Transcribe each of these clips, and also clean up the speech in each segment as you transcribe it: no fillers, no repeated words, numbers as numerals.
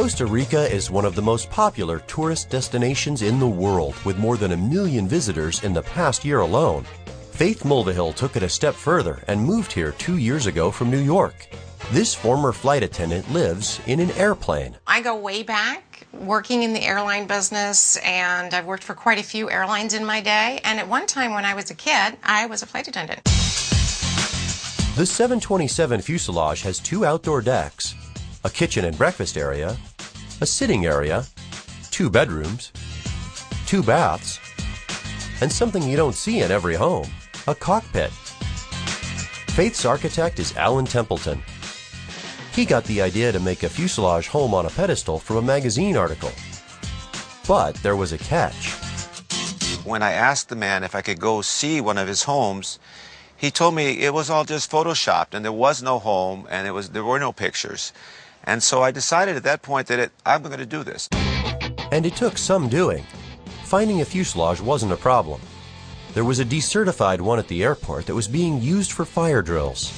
Costa Rica is one of the most popular tourist destinations in the world, with more than 1 million visitors in the past year alone. Faith Mulvihill took it a step further and moved here 2 years ago from New York. This former flight attendant lives in an airplane. I go way back, working in the airline business, and I've worked for quite a few airlines in my day. And at one time when I was a kid, I was a flight attendant. The 727 Fuselage has 2 outdoor decks, a kitchen and breakfast area, a sitting area, 2 bedrooms, 2 baths, and something you don't see in every home, a cockpit. Faith's architect is Alan Templeton. He got the idea to make a fuselage home on a pedestal from a magazine article. But there was a catch. When I asked the man if I could go see one of his homes, he told me it was all just photoshopped and there was no home and there were no pictures. And so I decided at that point that I'm going to do this. And it took some doing. Finding a fuselage wasn't a problem. There was a decertified one at the airport that was being used for fire drills.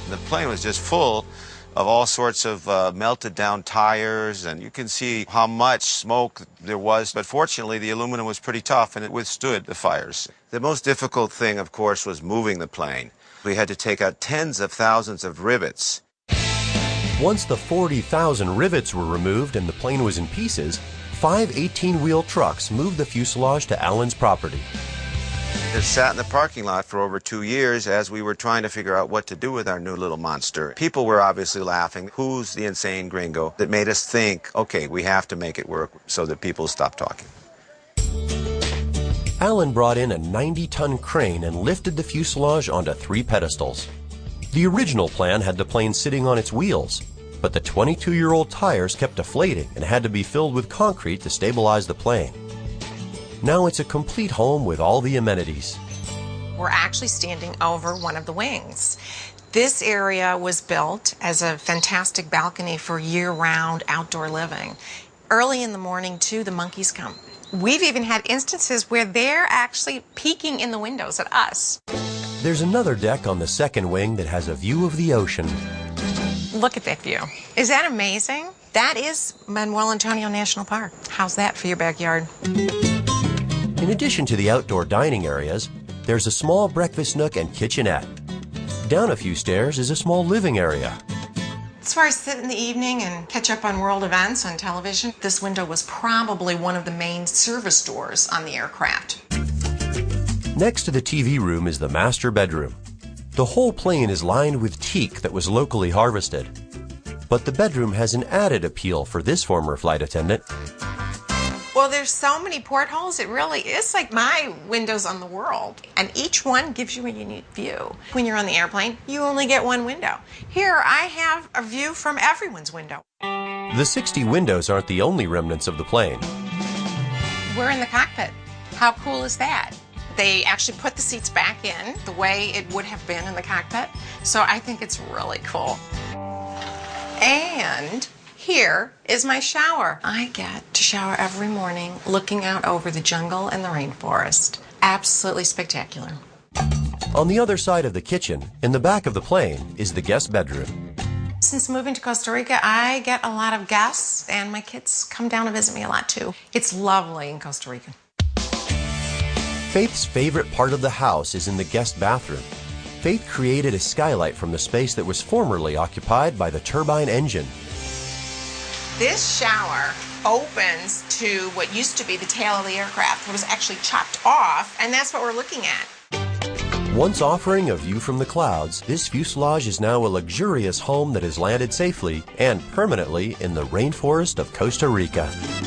The plane was just full of all sorts of melted down tires, and you can see how much smoke there was. But fortunately, the aluminum was pretty tough and it withstood the fires. The most difficult thing, of course, was moving the plane. We had to take out tens of thousands of rivets. Once the 40,000 rivets were removed and the plane was in pieces, 5 18-wheel trucks moved the fuselage to Alan's property. It sat in the parking lot for over 2 years as we were trying to figure out what to do with our new little monster. People were obviously laughing. Who's the insane gringo? That made us think, okay, we have to make it work so that people stop talking. Alan brought in a 90-ton crane and lifted the fuselage onto 3 pedestals. The original plan had the plane sitting on its wheels, but the 22-year-old tires kept deflating and had to be filled with concrete to stabilize the plane. Now it's a complete home with all the amenities. We're actually standing over one of the wings. This area was built as a fantastic balcony for year-round outdoor living. Early in the morning, too, the monkeys come. We've even had instances where they're actually peeking in the windows at us. There's another deck on the second wing that has a view of the ocean. Look at that view. Is that amazing? That is Manuel Antonio National Park. How's that for your backyard? In addition to the outdoor dining areas, there's a small breakfast nook and kitchenette. Down a few stairs is a small living area. As far as sit in the evening and catch up on world events on television, this window was probably one of the main service doors on the aircraft. Next to the TV room is the master bedroom. The whole plane is lined with teak that was locally harvested. But the bedroom has an added appeal for this former flight attendant. Well, there's so many portholes, it really is like my windows on the world. And each one gives you a unique view. When you're on the airplane, you only get one window. Here, I have a view from everyone's window. The 60 windows aren't the only remnants of the plane. We're in the cockpit. How cool is that? They actually put the seats back in the way it would have been in the cockpit. So I think it's really cool. And here is my shower. I get to shower every morning looking out over the jungle and the rainforest. Absolutely spectacular. On the other side of the kitchen, in the back of the plane, is the guest bedroom. Since moving to Costa Rica, I get a lot of guests, and my kids come down to visit me a lot too. It's lovely in Costa Rica. Faith's favorite part of the house is in the guest bathroom. Faith created a skylight from the space that was formerly occupied by the turbine engine. This shower opens to what used to be the tail of the aircraft. It was actually chopped off, and that's what we're looking at. Once offering a view from the clouds, this fuselage is now a luxurious home that has landed safely and permanently in the rainforest of Costa Rica.